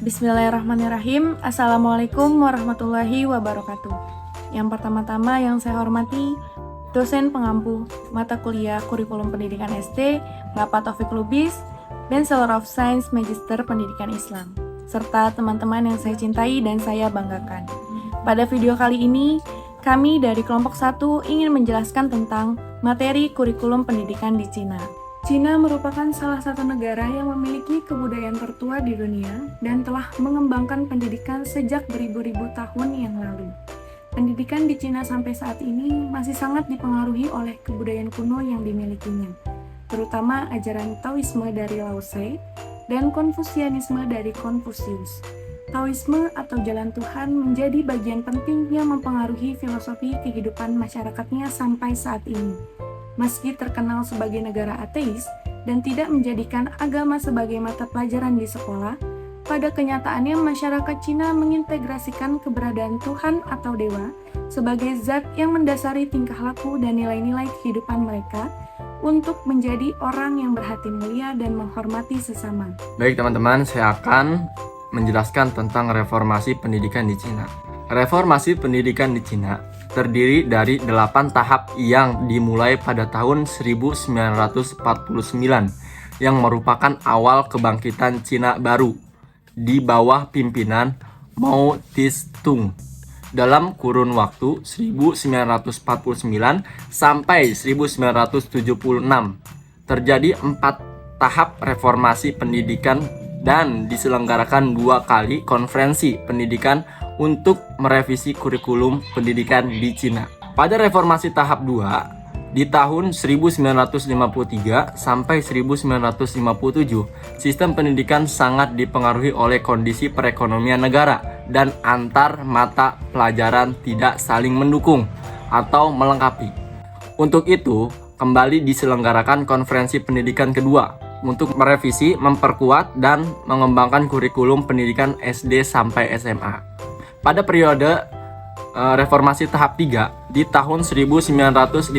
Bismillahirrahmanirrahim. Assalamualaikum warahmatullahi wabarakatuh. Yang pertama-tama yang saya hormati dosen pengampu mata kuliah kurikulum pendidikan SD, Bapak Taufik Lubis, Bachelor of Science Magister Pendidikan Islam, serta teman-teman yang saya cintai dan saya banggakan. Pada video kali ini, kami dari kelompok 1 ingin menjelaskan tentang materi kurikulum pendidikan di Cina. Cina merupakan salah satu negara yang memiliki kebudayaan tertua di dunia dan telah mengembangkan pendidikan sejak beribu-ribu tahun yang lalu. Pendidikan di Cina sampai saat ini masih sangat dipengaruhi oleh kebudayaan kuno yang dimilikinya, terutama ajaran Taoisme dari Lao Tse dan Konfusianisme dari Konfusius. Taoisme atau jalan Tuhan menjadi bagian penting yang mempengaruhi filosofi kehidupan masyarakatnya sampai saat ini. Meski terkenal sebagai negara ateis dan tidak menjadikan agama sebagai mata pelajaran di sekolah, pada kenyataannya masyarakat Cina mengintegrasikan keberadaan Tuhan atau Dewa sebagai zat yang mendasari tingkah laku dan nilai-nilai kehidupan mereka untuk menjadi orang yang berhati mulia dan menghormati sesama. Baik teman-teman, saya akan menjelaskan tentang reformasi pendidikan di Cina. Reformasi pendidikan di Cina terdiri dari 8 tahap yang dimulai pada tahun 1949 yang merupakan awal kebangkitan Cina baru di bawah pimpinan Mao Tse-tung dalam kurun waktu 1949 sampai 1976. Terjadi 4 tahap reformasi pendidikan dan diselenggarakan 2 kali konferensi pendidikan untuk merevisi kurikulum pendidikan di Cina. Pada reformasi tahap 2, di tahun 1953 sampai 1957, sistem pendidikan sangat dipengaruhi oleh kondisi perekonomian negara dan antar mata pelajaran tidak saling mendukung atau melengkapi. Untuk itu, kembali diselenggarakan konferensi pendidikan kedua untuk merevisi, memperkuat, dan mengembangkan kurikulum pendidikan SD sampai SMA. Pada periode reformasi tahap 3 di tahun 1957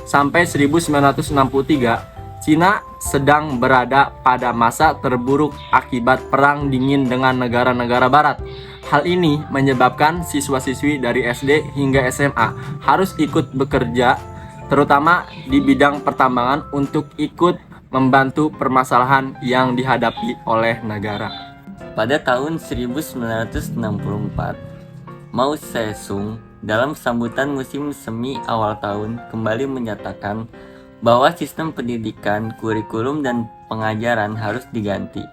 sampai 1963, Cina sedang berada pada masa terburuk akibat perang dingin dengan negara-negara barat. Hal ini menyebabkan siswa-siswi dari SD hingga SMA harus ikut bekerja, terutama di bidang pertambangan untuk ikut membantu permasalahan yang dihadapi oleh negara. Pada tahun 1964, Mao Tse-tung dalam sambutan musim semi awal tahun kembali menyatakan bahwa sistem pendidikan, kurikulum, dan pengajaran harus diganti.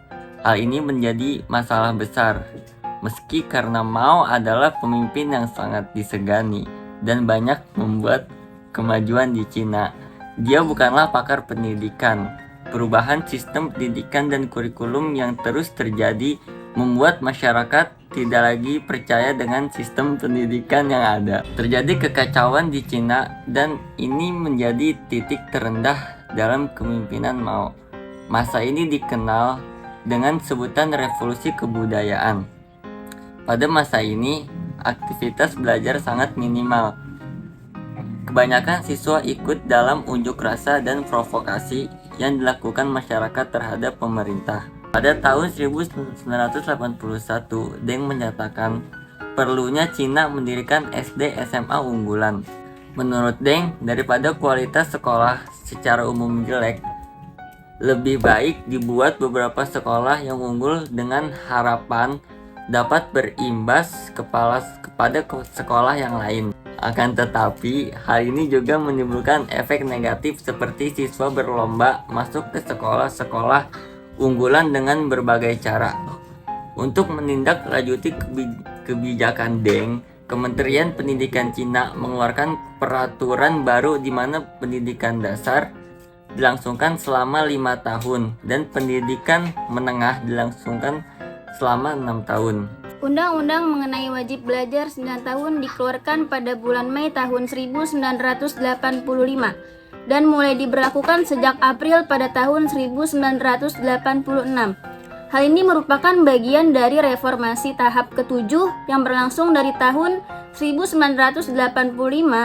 Hal ini menjadi masalah besar, meski karena Mao adalah pemimpin yang sangat disegani dan banyak membuat kemajuan di Cina. Dia bukanlah pakar pendidikan. Perubahan sistem pendidikan dan kurikulum yang terus terjadi membuat masyarakat tidak lagi percaya dengan sistem pendidikan yang ada. Terjadi kekacauan di Cina dan ini menjadi titik terendah dalam kepemimpinan Mao. Masa ini dikenal dengan sebutan revolusi kebudayaan. Pada masa ini, aktivitas belajar sangat minimal. Kebanyakan siswa ikut dalam unjuk rasa dan provokasi yang dilakukan masyarakat terhadap pemerintah. Pada tahun 1981, Deng menyatakan perlunya Cina mendirikan SD SMA unggulan. Menurut Deng, daripada kualitas sekolah secara umum jelek, lebih baik dibuat beberapa sekolah yang unggul dengan harapan dapat berimbas kepada sekolah yang lain. Akan tetapi, hal ini juga menimbulkan efek negatif seperti siswa berlomba masuk ke sekolah-sekolah unggulan dengan berbagai cara. Untuk menindaklanjuti kebijakan Deng, Kementerian Pendidikan Cina mengeluarkan peraturan baru di mana pendidikan dasar dilangsungkan selama 5 tahun dan pendidikan menengah dilangsungkan selama 6 tahun. Undang-undang mengenai wajib belajar 9 tahun dikeluarkan pada bulan Mei tahun 1985 dan mulai diberlakukan sejak April pada tahun 1986. Hal ini merupakan bagian dari reformasi tahap ke-7 yang berlangsung dari tahun 1985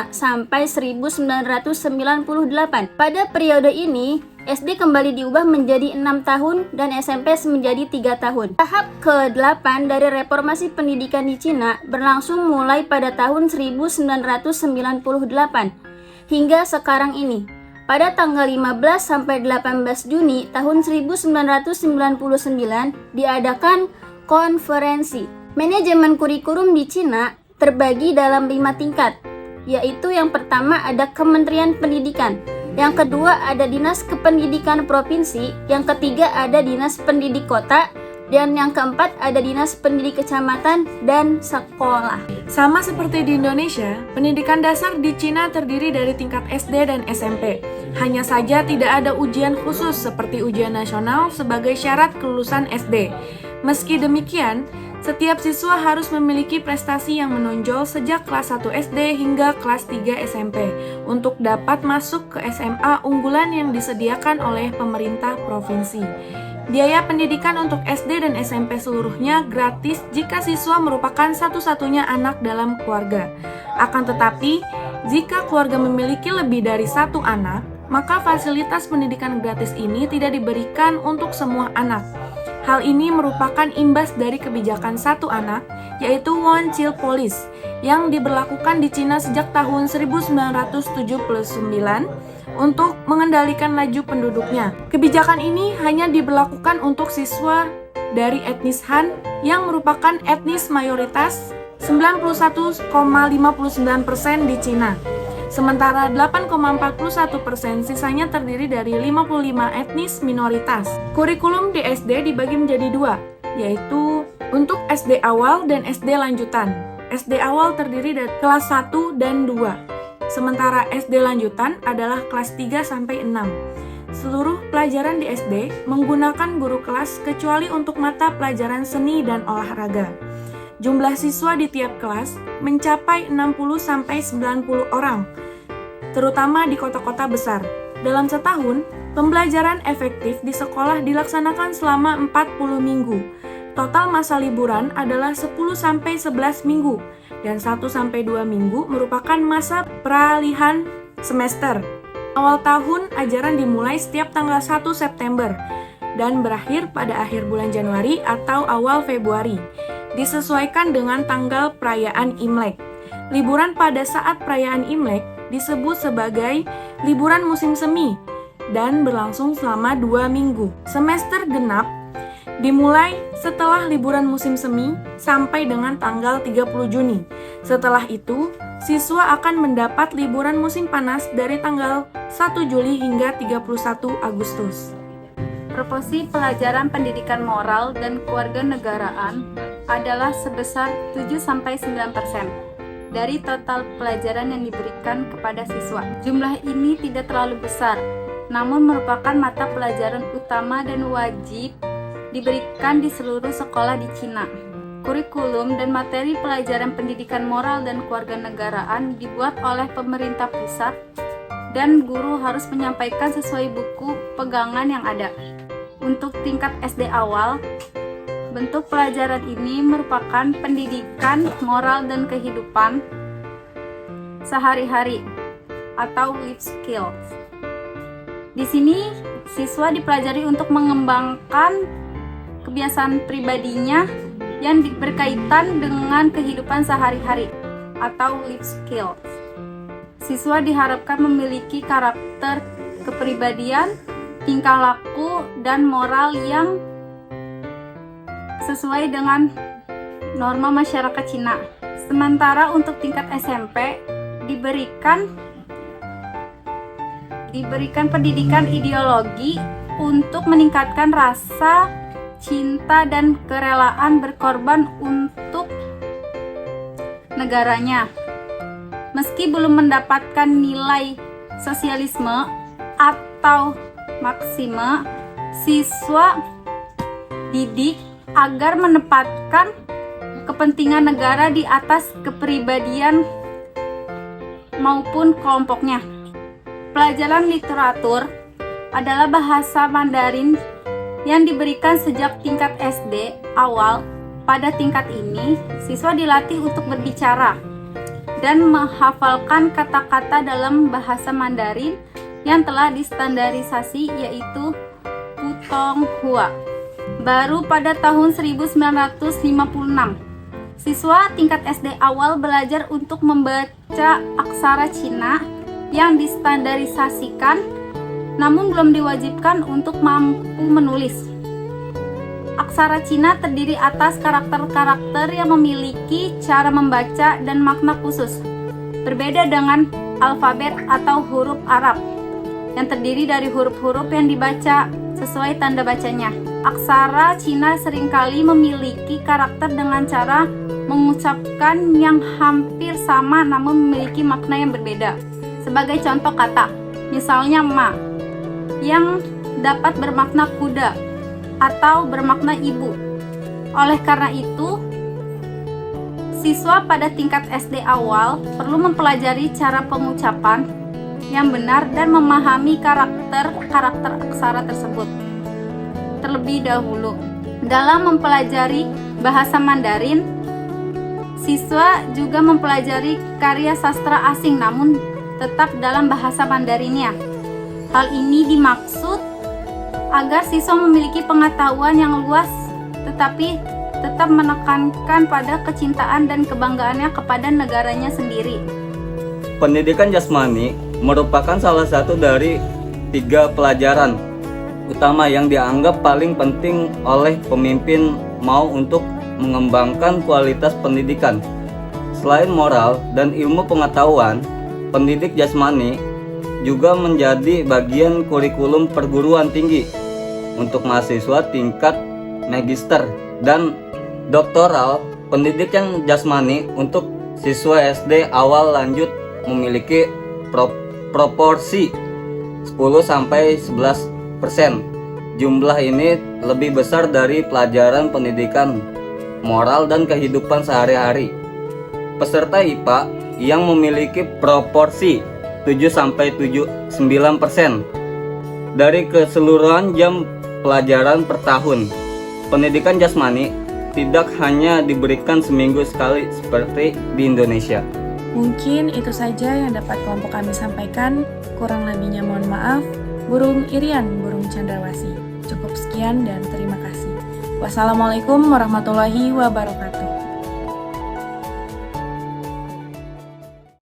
sampai 1998. Pada periode ini, SD kembali diubah menjadi 6 tahun dan SMP menjadi 3 tahun. Tahap ke-8 dari reformasi pendidikan di Cina berlangsung mulai pada tahun 1998 hingga sekarang ini. Pada tanggal 15 sampai 18 Juni tahun 1999 diadakan konferensi. Manajemen kurikulum di Cina terbagi dalam 5 tingkat, yaitu yang pertama ada Kementerian Pendidikan, yang kedua ada Dinas Kependidikan Provinsi, yang ketiga ada Dinas Pendidik Kota, dan yang keempat ada Dinas Pendidik Kecamatan dan Sekolah. Sama seperti di Indonesia, pendidikan dasar di Cina terdiri dari tingkat SD dan SMP. Hanya saja tidak ada ujian khusus seperti ujian nasional sebagai syarat kelulusan SD. Meski demikian, setiap siswa harus memiliki prestasi yang menonjol sejak kelas 1 SD hingga kelas 3 SMP untuk dapat masuk ke SMA unggulan yang disediakan oleh pemerintah provinsi. Biaya pendidikan untuk SD dan SMP seluruhnya gratis jika siswa merupakan satu-satunya anak dalam keluarga. Akan tetapi, jika keluarga memiliki lebih dari satu anak, maka fasilitas pendidikan gratis ini tidak diberikan untuk semua anak. Hal ini merupakan imbas dari kebijakan satu anak, yaitu One Child Policy, yang diberlakukan di Cina sejak tahun 1979 untuk mengendalikan laju penduduknya. Kebijakan ini hanya diberlakukan untuk siswa dari etnis Han yang merupakan etnis mayoritas 91,59% di Cina. Sementara 8,41% sisanya terdiri dari 55 etnis minoritas. Kurikulum di SD dibagi menjadi 2, yaitu untuk SD awal dan SD lanjutan. SD awal terdiri dari kelas 1 dan 2. Sementara SD lanjutan adalah kelas 3 sampai 6. Seluruh pelajaran di SD menggunakan guru kelas kecuali untuk mata pelajaran seni dan olahraga. Jumlah siswa di tiap kelas mencapai 60 sampai 90 orang, terutama di kota-kota besar. Dalam setahun, pembelajaran efektif di sekolah dilaksanakan selama 40 minggu. Total masa liburan adalah 10 sampai 11 minggu dan 1 sampai 2 minggu merupakan masa peralihan semester. Awal tahun ajaran dimulai setiap tanggal 1 September dan berakhir pada akhir bulan Januari atau awal Februari, disesuaikan dengan tanggal perayaan Imlek. Liburan pada saat perayaan Imlek disebut sebagai liburan musim semi dan berlangsung selama 2 minggu. Semester genap dimulai setelah liburan musim semi sampai dengan tanggal 30 Juni. Setelah itu, siswa akan mendapat liburan musim panas dari tanggal 1 Juli hingga 31 Agustus. Proporsi pelajaran pendidikan moral dan kewarganegaraan adalah sebesar 7-9% dari total pelajaran yang diberikan kepada siswa. Jumlah ini tidak terlalu besar, namun merupakan mata pelajaran utama dan wajib diberikan di seluruh sekolah di Cina. Kurikulum dan materi pelajaran pendidikan moral dan kewarganegaraan dibuat oleh pemerintah pusat dan guru harus menyampaikan sesuai buku pegangan yang ada. Untuk tingkat SD awal, bentuk pelajaran ini merupakan pendidikan moral dan kehidupan sehari-hari atau life skills. Di sini, siswa dipelajari untuk mengembangkan kebiasaan pribadinya yang berkaitan dengan kehidupan sehari-hari atau life skills. Siswa diharapkan memiliki karakter kepribadian, tingkah laku, dan moral yang sesuai dengan norma masyarakat Cina. Sementara untuk tingkat SMP diberikan pendidikan ideologi untuk meningkatkan rasa cinta dan kerelaan berkorban untuk negaranya. Meski belum mendapatkan nilai sosialisme atau maksime, siswa didik agar menempatkan kepentingan negara di atas kepribadian maupun kelompoknya. Pelajaran literatur adalah bahasa Mandarin yang diberikan sejak tingkat SD awal. Pada tingkat ini, siswa dilatih untuk berbicara dan menghafalkan kata-kata dalam bahasa Mandarin yang telah distandarisasi, yaitu Putong Hua. Baru pada tahun 1956, siswa tingkat SD awal belajar untuk membaca aksara Cina yang distandarisasikan, namun belum diwajibkan untuk mampu menulis. Aksara Cina terdiri atas karakter-karakter yang memiliki cara membaca dan makna khusus. Berbeda dengan alfabet atau huruf Arab yang terdiri dari huruf-huruf yang dibaca sesuai tanda bacanya. Aksara Cina seringkali memiliki karakter dengan cara mengucapkan yang hampir sama namun memiliki makna yang berbeda. Sebagai contoh kata, misalnya ma, yang dapat bermakna kuda atau bermakna ibu. Oleh karena itu, siswa pada tingkat SD awal perlu mempelajari cara pengucapan yang benar dan memahami karakter-karakter aksara tersebut. Terlebih dahulu, dalam mempelajari bahasa Mandarin, siswa juga mempelajari karya sastra asing namun tetap dalam bahasa Mandarinnya. Hal ini dimaksud agar siswa memiliki pengetahuan yang luas tetapi tetap menekankan pada kecintaan dan kebanggaannya kepada negaranya sendiri. Pendidikan jasmani merupakan salah satu dari 3 pelajaran utama yang dianggap paling penting oleh pemimpin mau untuk mengembangkan kualitas pendidikan. Selain moral dan ilmu pengetahuan, pendidik jasmani juga menjadi bagian kurikulum perguruan tinggi untuk mahasiswa tingkat magister dan doktoral. Pendidikan jasmani untuk siswa SD awal lanjut memiliki proporsi 10-11%. Jumlah ini lebih besar dari pelajaran pendidikan moral dan kehidupan sehari-hari. Peserta IPA yang memiliki proporsi 7-9% dari keseluruhan jam pelajaran per tahun. Pendidikan jasmani tidak hanya diberikan seminggu sekali seperti di Indonesia. Mungkin itu saja yang dapat kelompok kami sampaikan. Kurang lebihnya mohon maaf. Burung Irian, burung cendrawasih. Cukup sekian dan terima kasih. Wassalamualaikum warahmatullahi wabarakatuh.